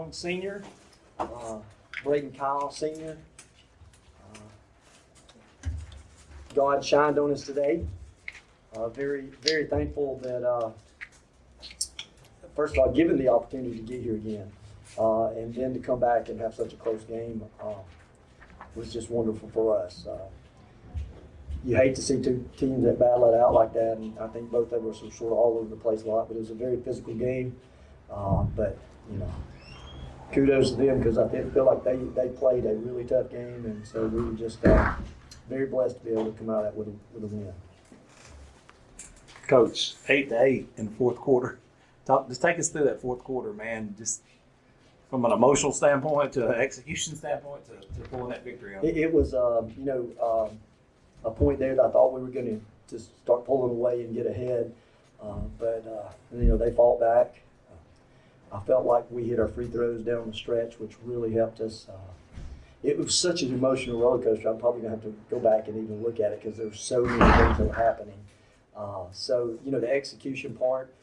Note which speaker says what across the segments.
Speaker 1: Long, senior, Braden Kyle, senior. God shined on us today. Very, very thankful that, first of all, given the opportunity to get here again, and then to come back and have such a close game was just wonderful for us. You hate to see two teams that battle it out like that, and I think both of us were sort of all over the place a lot, but it was a very physical game. But, kudos to them because I feel like they played a really tough game, and so we were just very blessed to be able to come out of that with a win.
Speaker 2: Coach, 8-8 in the fourth quarter. Just take us through that fourth quarter, man. Just from an emotional standpoint to an execution standpoint to pulling that victory out.
Speaker 1: It was, a point there that I thought we were going to start pulling away and get ahead, but they fought back. I felt like we hit our free throws down the stretch, which really helped us. It was such an emotional roller coaster. I'm probably going to have to go back and even look at it because there's so many things that were happening. The execution part,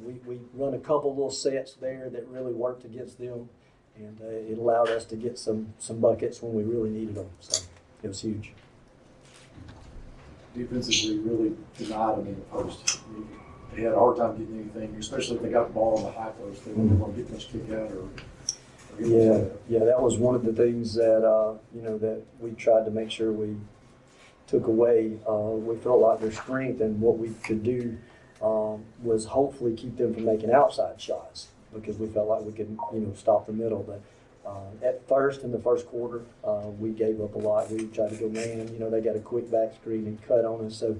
Speaker 1: we run a couple little sets there that really worked against them, and it allowed us to get some buckets when we really needed them. So it was huge.
Speaker 3: Defensively, really denied them in the post. They had a hard time getting anything, especially if they got the ball on the high post. They didn't want to get much kick out or
Speaker 1: Yeah, that was one of the things that that we tried to make sure we took away. We felt like their strength and what we could do was hopefully keep them from making outside shots because we felt like we could stop the middle. But at first, in the first quarter, we gave up a lot. We tried to go man. They got a quick back screen and cut on us. So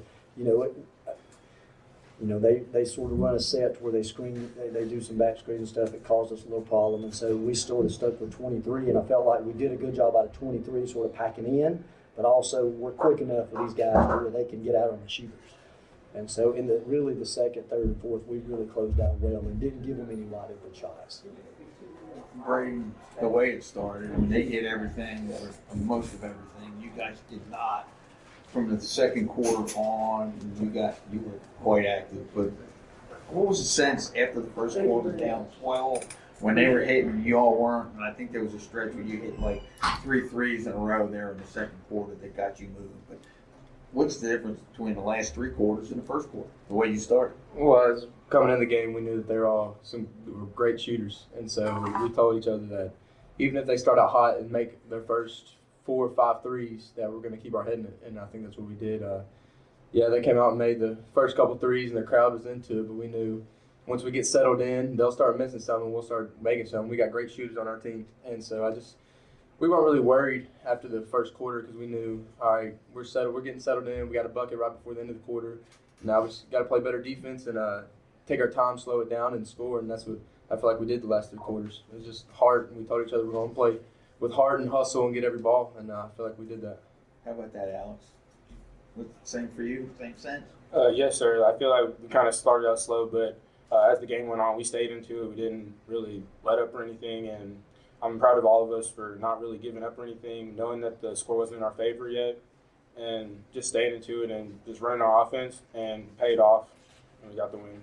Speaker 1: they sort of run a set where they screen, they do some back screen and stuff that caused us a little problem. And so we sort of stuck with 23, and I felt like we did a good job out of 23 sort of packing in, but also we're quick enough for these guys where they can get out on the shooters. And so in the second, third, and fourth, we really closed out well and didn't give them any wide open shots.
Speaker 4: Braden, the way it started, they hit everything, or most of everything. You guys did not. From the second quarter on, you were quite active. But what was the sense after the first quarter down 12 when they were hitting, you all weren't? And I think there was a stretch where you hit like 3 threes in a row there in the second quarter that got you moving. But what's the difference between the last 3 quarters and the first quarter, the way you started?
Speaker 5: Well, as coming in the game, we knew that they were great shooters. And so we told each other that even if they start out hot and make their first 4 or 5 threes, that we're going to keep our head in it. And I think that's what we did. They came out and made the first couple threes, and the crowd was into it. But we knew once we get settled in, they'll start missing some, and we'll start making some. We got great shooters on our team. And so we weren't really worried after the first quarter because we knew, all right, we're settled. We're getting settled in. We got a bucket right before the end of the quarter. Now we just got to play better defense and take our time, slow it down, and score. And that's what I feel like we did the last 3 quarters. It was just hard, and we told each other we're going to play with heart and hustle and get every ball, and I feel like we did that.
Speaker 4: How about that, Alex? Same for you? Same sense?
Speaker 6: Yes, sir. I feel like we kind of started out slow, but as the game went on, we stayed into it. We didn't really let up or anything, and I'm proud of all of us for not really giving up or anything, knowing that the score wasn't in our favor yet, and just staying into it and just running our offense, and paid off, and we got the win.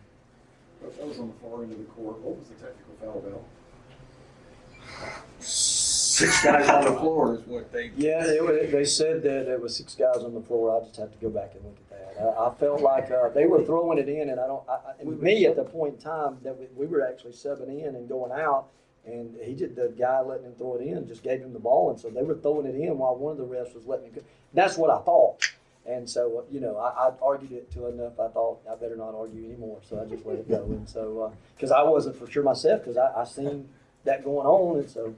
Speaker 3: That was on the far end of the court. What was the technical foul bell?
Speaker 4: 6 guys on the floor is what they.
Speaker 1: Yeah, they said that there was 6 guys on the floor. I just have to go back and look at that. I felt like they were throwing it in, and at the point in time that we were actually subbing in and going out, and the guy letting him throw it in just gave him the ball, and so they were throwing it in while one of the refs was letting him go. That's what I thought. And so, I argued it to enough. I thought I better not argue anymore, so I just let it go. And so, because I wasn't for sure myself, because I seen that going on, and so,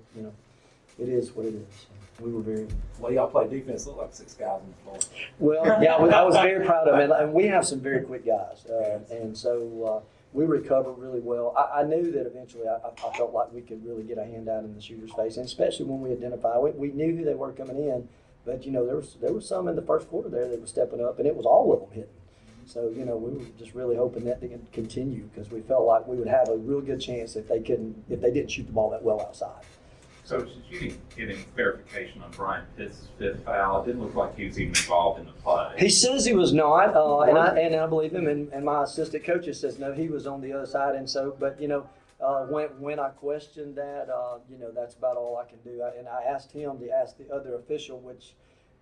Speaker 1: it is what it is. So we were very.
Speaker 2: Well, y'all play defense, looked like 6 guys on the floor.
Speaker 1: Well, yeah, I was very proud of it, and we have some very quick guys, and so we recovered really well. I knew that eventually I felt like we could really get a hand out in the shooter's face, and especially when we identified, we knew who they were coming in, but there was some in the first quarter there that were stepping up, and it was all of them hitting. So we were just really hoping that to continue because we felt like we would have a real good chance if they didn't shoot the ball that well outside.
Speaker 7: So you didn't get any clarification on Brian Pitt's 5th foul. It didn't look like he was even involved in the play.
Speaker 1: He says he was not, and I believe him. And my assistant coach says no, he was on the other side. And so, but When I questioned that, that's about all I can do. And I asked him to ask the other official,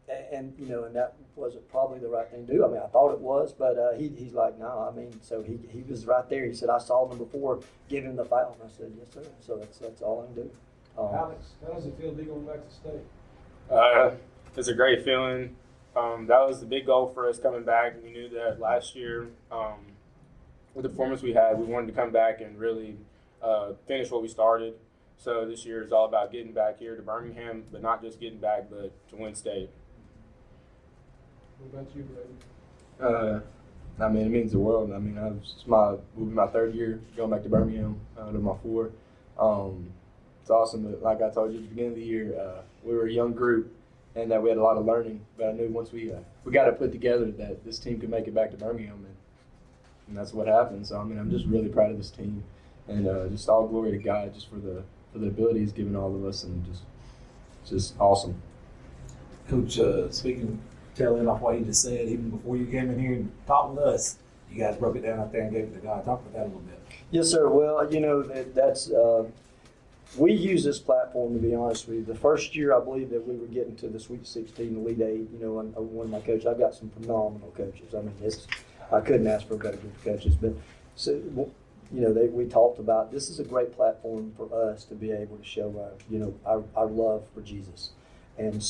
Speaker 1: and that wasn't probably the right thing to do. I mean, I thought it was, but he's like, no. I mean, so he was right there. He said, I saw number 4 give him the foul, and I said, yes, sir. So that's all I can do.
Speaker 8: Alex, how does it feel to be going back to state?
Speaker 6: It's a great feeling. That was the big goal for us coming back. We knew that last year, with the performance we had, we wanted to come back and really finish what we started. So this year is all about getting back here to Birmingham, but not just getting back, but to win state.
Speaker 8: What about you, Brady?
Speaker 5: I mean, it means the world. I mean, will be my 3rd year going back to Birmingham out of my 4. It's awesome. But like I told you at the beginning of the year, we were a young group, and that we had a lot of learning. But I knew once we got it put together that this team could make it back to Birmingham, and that's what happened. So I mean, I'm just really proud of this team, and just all glory to God just for the ability He's given all of us, and just awesome.
Speaker 2: Coach, tailing off what you just said, even before you came in here and talked with us, you guys broke it down out there and gave it to God. Talk about that a little bit.
Speaker 1: Yes, sir. Well, that's we use this platform, to be honest with you. The first year, I believe that we were getting to the Sweet 16, Elite 8. And one of my coaches, I've got some phenomenal coaches. I mean, I couldn't ask for a better group of coaches. But so, we talked about this is a great platform for us to be able to show our love for Jesus. And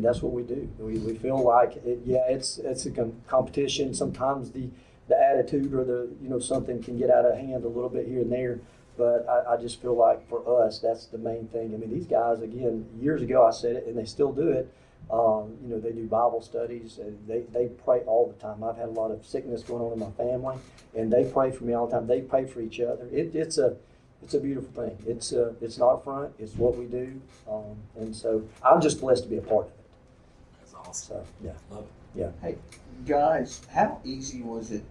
Speaker 1: that's what we do. We feel like it's a competition. Sometimes the attitude or something can get out of hand a little bit here and there. But I just feel like for us, that's the main thing. I mean, these guys, again, years ago I said it, and they still do it. They do Bible studies. They pray all the time. I've had a lot of sickness going on in my family, and they pray for me all the time. They pray for each other. It's a beautiful thing. It's not front. It's what we do. And so I'm just blessed to be a part of it.
Speaker 2: That's awesome.
Speaker 1: So, yeah.
Speaker 2: Love it.
Speaker 1: Yeah.
Speaker 4: Hey, guys, how easy was it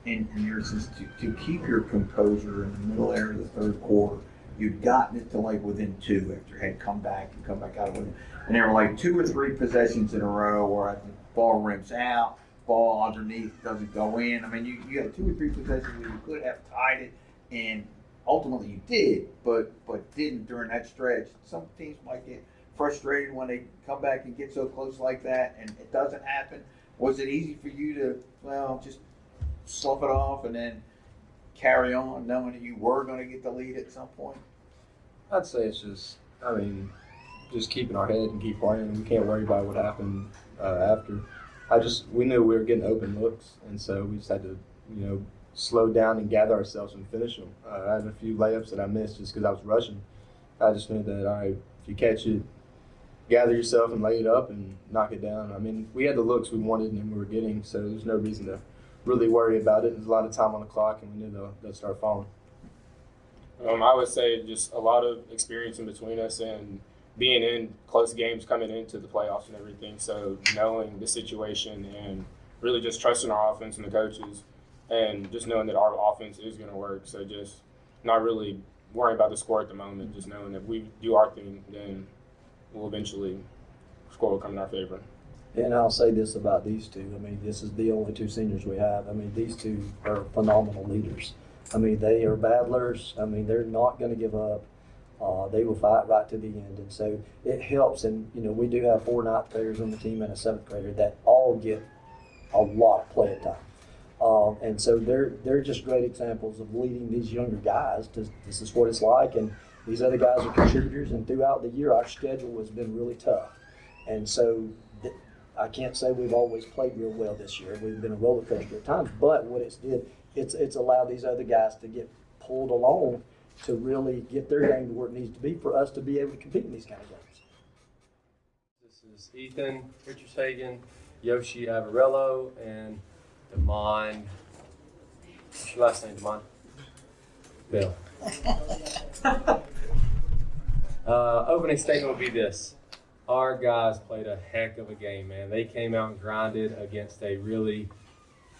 Speaker 4: in your sense, to keep your composure in the middle area of the 3rd quarter? You'd gotten it to like within 2 after you had come back out of it. And there were like 2 or 3 possessions in a row where I think ball rims out, ball underneath doesn't go in. I mean, you had 2 or 3 possessions where you could have tied it, and ultimately you did, but didn't during that stretch. Some teams might get frustrated when they come back and get so close like that, and it doesn't happen. Was it easy for you to, just slough it off and then carry on, knowing that you were going to get the lead at some point?
Speaker 5: I'd say it's just keeping our head and keep playing. We can't worry about what happened after. We knew we were getting open looks, and so we just had to, slow down and gather ourselves and finish them. I had a few layups that I missed just because I was rushing. I just knew that, all right, if you catch it, gather yourself and lay it up and knock it down. I mean, we had the looks we wanted and we were getting, so there's no reason to really worry about it. There's a lot of time on the clock, and we knew they'll start falling.
Speaker 6: I would say just a lot of experience in between us and being in close games coming into the playoffs and everything. So knowing the situation and really just trusting our offense and the coaches and just knowing that our offense is going to work. So just not really worrying about the score at the moment, just knowing that if we do our thing, then we'll eventually score will come in our favor.
Speaker 1: And I'll say this about these 2. I mean, this is the only 2 seniors we have. I mean, these 2 are phenomenal leaders. I mean, they are battlers. I mean, they're not going to give up. They will fight right to the end. And so it helps. And, we do have 4 ninth graders on the team and a 7th grader that all get a lot of play time. And so they're just great examples of leading these younger guys. This is what it's like. And these other guys are contributors. And throughout the year, our schedule has been really tough. And so I can't say we've always played real well this year. We've been a roller coaster at times, but what it's allowed these other guys to get pulled along to really get their game to where it needs to be for us to be able to compete in these kind of games.
Speaker 9: This is Ethan, Richard Sagan, Yoshi Avarello, and Damon. What's your last name, Damon? Bill. Opening statement will be this. Our guys played a heck of a game, man. They came out and grinded against a really,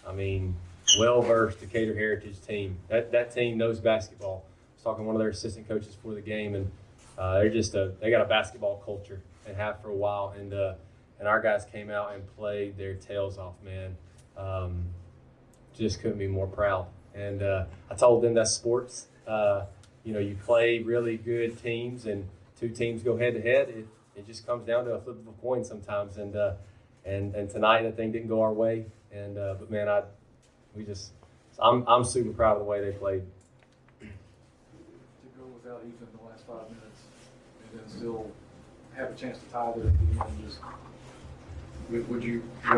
Speaker 9: well-versed Decatur Heritage team. That team knows basketball. I was talking to one of their assistant coaches for the game, and they got a basketball culture and have for a while. And our guys came out and played their tails off, man. Just couldn't be more proud. And I told them that's sports. You play really good teams, and two teams go head to head. It just comes down to a flip of a coin sometimes. And tonight that thing didn't go our way. And but man, I'm super proud of the way they played.
Speaker 3: To go without Ethan in the last 5 minutes and then still have a chance to tie there at the end, just when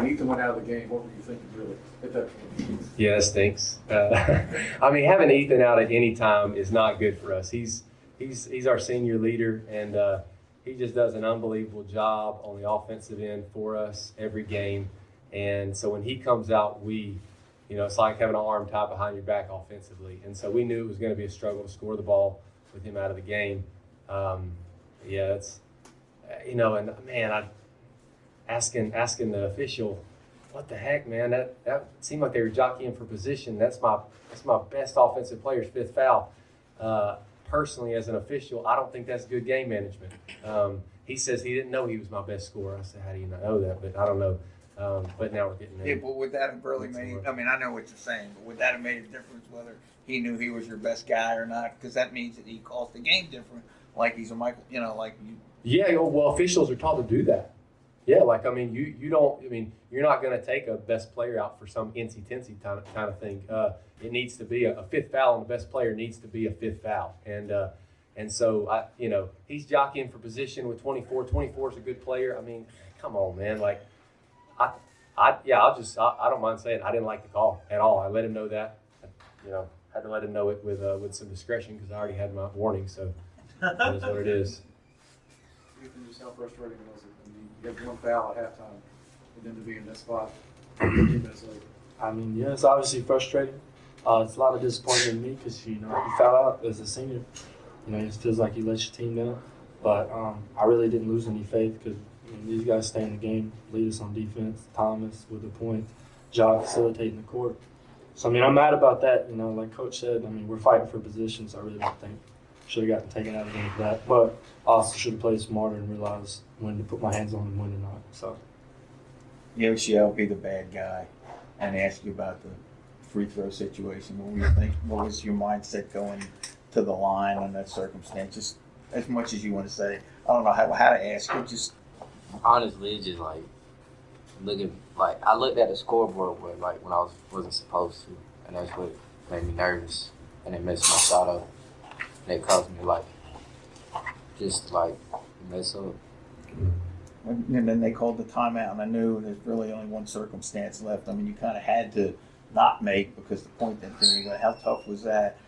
Speaker 3: Ethan went out of the game, what were you thinking really at that point?
Speaker 9: Yeah, that stinks. Having Ethan out at any time is not good for us. He's our senior leader, and he just does an unbelievable job on the offensive end for us every game. And so when he comes out, it's like having an arm tied behind your back offensively. And so we knew it was going to be a struggle to score the ball with him out of the game. And man, asking the official, what the heck, man? That seemed like they were jockeying for position. That's my best offensive player's fifth foul. Personally, as an official, I don't think that's good game management. He says he didn't know he was my best scorer. I said, how do you not know that? But I don't know. But now we're getting there.
Speaker 4: Yeah, but would that have really made? I mean, I know what you're saying, but would that have made a difference whether he knew he was your best guy or not? Because that means that he calls the game different, like he's a Michael. Like you. Yeah,
Speaker 9: well, officials are taught to do that. Yeah, you don't. You're not going to take a best player out for some incy-tinsy kind of thing. It needs to be a fifth foul, and the best player needs to be a fifth foul. And so he's jockeying for position with 24. 24 is a good player. Come on, man. I don't mind saying I didn't like the call at all. I let him know that. Had to let him know it with some discretion because I already had my warning. So that is what it is.
Speaker 3: Ethan, just how frustrating was it when you had one foul at halftime and then to be in that spot 15 minutes later?
Speaker 10: It's obviously frustrating. It's a lot of disappointment in me because, you foul out as a senior. It feels like you let your team down. But I really didn't lose any faith because these guys stay in the game, lead us on defense. Thomas with the point, Jock facilitating the court. So, I'm mad about that. Like Coach said, we're fighting for positions. I really don't think should have gotten taken out of the game for that. But I also should have played smarter and realized when to put my hands on and when to not. So.
Speaker 4: Yoshi, be the bad guy and ask you about the free throw situation. What were you think? What was your mindset going to the line on that circumstance? Just as much as you want to say. I don't know how to ask you. Just
Speaker 11: honestly, it's just I looked at the scoreboard when I wasn't supposed to, and that's what made me nervous, and it messed my shot up, and it caused me mess up.
Speaker 4: And then they called the timeout, and I knew there's really only one circumstance left. You kind of had to not make because the point that thing. How tough was that?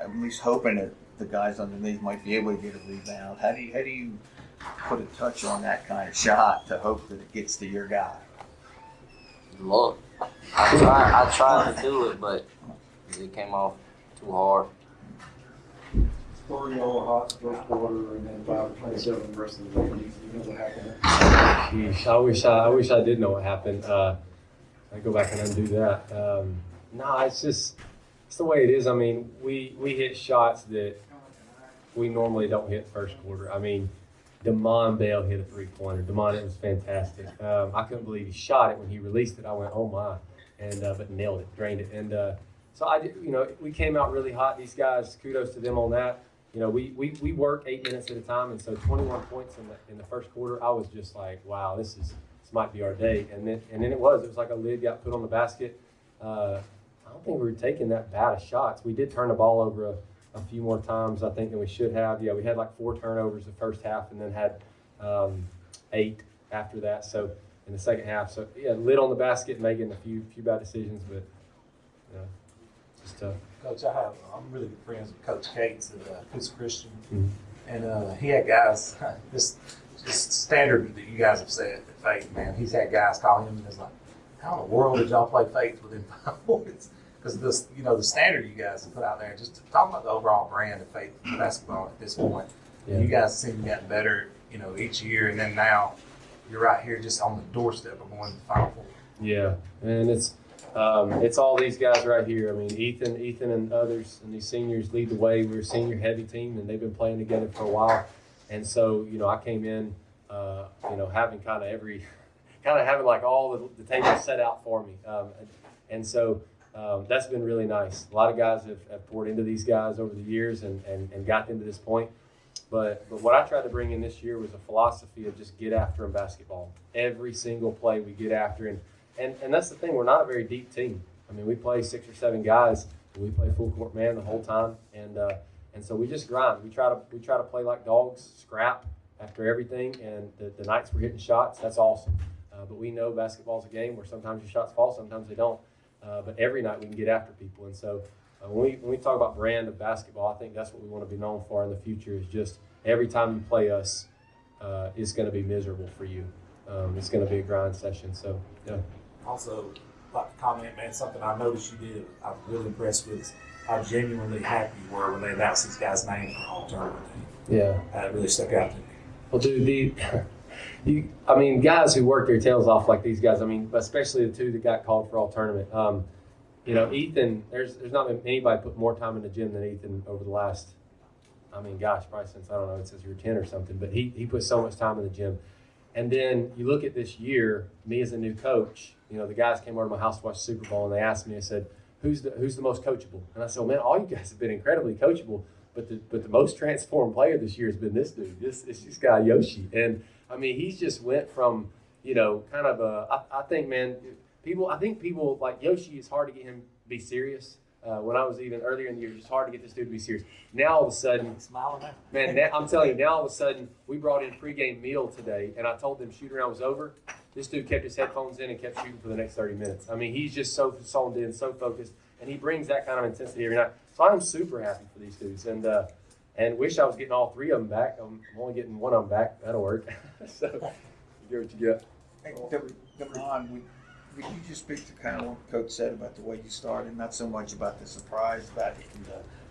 Speaker 4: I'm at least hoping that the guys underneath might be able to get a rebound. How do you put a touch on that kind of shot to hope that it gets to your guy?
Speaker 11: Look, I tried to do it, but it came off too hard.
Speaker 3: 30 all hot first quarter, and then 5-27 the rest of the game. You know what happened?
Speaker 9: Sheesh, I wish I did know what happened. I go back and undo that. It's the way it is. We hit shots that we normally don't hit first quarter. Damon Bell hit a three-pointer. Damon, it was fantastic. I couldn't believe he shot it when he released it. I went, oh my, but nailed it, drained it. And so we came out really hot. These guys, kudos to them on that. We work 8 minutes at a time, and so 21 points in the first quarter. I was just like, wow, this might be our day. And then it was like a lid got put on the basket. I don't think we were taking that bad of shots. We did turn the ball over a few more times, I think, than we should have. Yeah, we had 4 turnovers the first half, and then had 8 after that. So in the second half, so yeah, lid on the basket, making a few bad decisions, but just tough.
Speaker 2: Coach, I'm really good friends with Coach Cates at Coosa Christian, and he had guys, this standard that you guys have said at Faith, man, he's had guys call him and it's like, how in the world did y'all play Faith within 5 points? Because the standard you guys have put out there, just talking about the overall brand of Faith basketball at this point, you guys seem to have gotten better, each year, and then now you're right here just on the doorstep of going to the Final Four.
Speaker 9: Yeah, and it's all these guys right here. Ethan and others and these seniors lead the way. We're a senior heavy team, and they've been playing together for a while. And so, I came in, having having all the tables set out for me. And so That's been really nice. A lot of guys have poured into these guys over the years and got them to this point. But what I tried to bring in this year was a philosophy of just get after in basketball. Every single play we get after. And that's the thing. We're not a very deep team. I mean, we play 6 or 7 guys. And we play full court man the whole time. And so we just grind. We try to play like dogs, scrap after everything. And the nights we're hitting shots, that's awesome. But we know basketball's a game where sometimes your shots fall, sometimes they don't. But every night we can get after people. And so when we talk about brand of basketball, I think that's what we want to be known for in the future is just every time you play us, it's going to be miserable for you. It's going to be a grind session. So, yeah.
Speaker 2: Also, like to comment, man, something I noticed you did, I'm really impressed with is how genuinely happy you were when they announced these guys' names for the whole tournament team.
Speaker 9: Yeah.
Speaker 2: That really stuck out to me.
Speaker 9: Well, dude, guys who work their tails off like these guys, especially the 2 that got called for all tournament. Ethan, there's not been anybody put more time in the gym than Ethan over the last, probably since, I don't know, since you were 10 or something, but he put so much time in the gym. And then you look at this year, me as a new coach, the guys came over to my house to watch the Super Bowl and they asked me, I said, who's the most coachable? And I said, well, man, all you guys have been incredibly coachable, but the most transformed player this year has been this dude. It's this guy, Yoshi. And he's just went from, kind of I think people like Yoshi, it's hard to get him to be serious. When I was even earlier in the year, it's hard to get this dude to be serious. Now all of a sudden,
Speaker 2: Smiling at
Speaker 9: man, I'm telling you, now all of a sudden, we brought in pregame meal today, and I told them shoot around was over. This dude kept his headphones in and kept shooting for the next 30 minutes. He's just so zoned in, so focused, and he brings that kind of intensity every night. So I'm super happy for these dudes, and wish I was getting all 3 of them back. I'm only getting 1 of them back. That'll work. So you get what you get.
Speaker 4: Hey, Devon, would you just speak to kind of what Coach said about the way you started? Not so much about the surprise, about hitting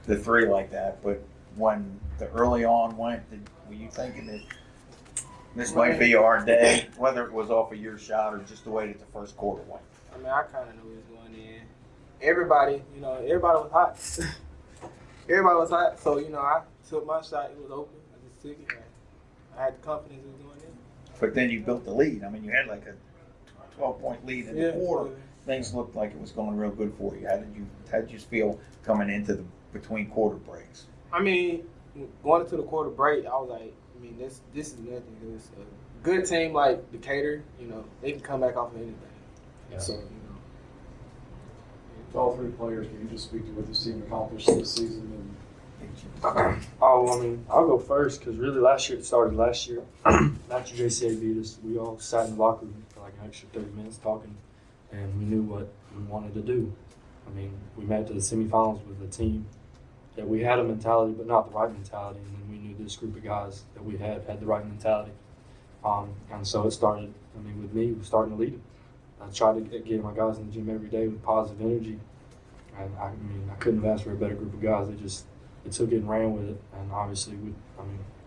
Speaker 4: the 3 like that, but when the early on went, were you thinking that this might be our day, whether it was off of your shot or just the way that the first quarter went?
Speaker 10: I kind of knew he was going in. Everybody was hot. Everybody was hot, so, I took my shot. It was open. I just took it. I had the confidence it was going in.
Speaker 4: But then you built the lead. You had like a 12-point lead in the quarter. Things looked like it was going real good for you. How did you feel coming into the between quarter breaks?
Speaker 10: Going into the quarter break, I was like, this is nothing. It was a good team like Decatur. They can come back off of anything.
Speaker 9: Yeah.
Speaker 10: So,
Speaker 3: All 3 players, can you just speak to what this team accomplished this season?
Speaker 10: I'll go first because really it started last year. After JCA beat us, we all sat in the locker room for like an extra 30 minutes talking, and we knew what we wanted to do. We made it to the semifinals with a team that we had a mentality, but not the right mentality, and then we knew this group of guys that we had the right mentality. And so it started, with me, was starting to lead it. I tried to get my guys in the gym every day with positive energy, and I couldn't have asked for a better group of guys. They took it and ran with it, and obviously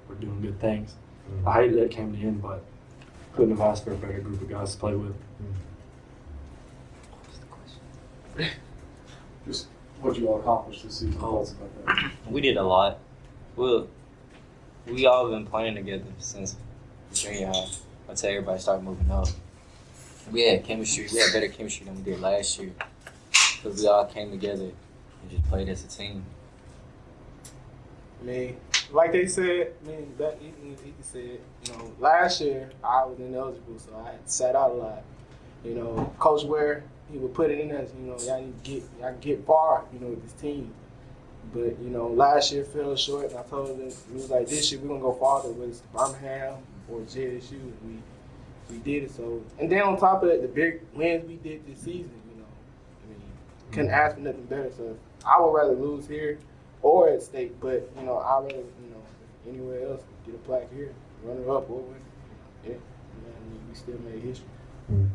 Speaker 10: we're doing good things.
Speaker 9: Mm-hmm.
Speaker 10: I hated that it came to the end, but couldn't have asked for a better group of guys to play with.
Speaker 3: Just what you all accomplished this season. Thoughts about that?
Speaker 11: We did a lot. We all been playing together since junior high. I'd say everybody started moving up. We had chemistry. We had better chemistry than we did last year because we all came together and just played as a team.
Speaker 10: Like they said, back even he said, last year I was ineligible, so I had sat out a lot. Coach Ware, he would put it in us, y'all need to get far, with this team. But, last year fell short, and I told him, it was like, this year we're going to go farther with Birmingham or JSU, and we did it. So, and then on top of that, the big wins we did this season, couldn't ask for nothing better. So I would rather lose here or at state, but, I'd rather, anywhere else, get a plaque here, run it up, or win. Yeah, we still made history.
Speaker 9: Mm-hmm.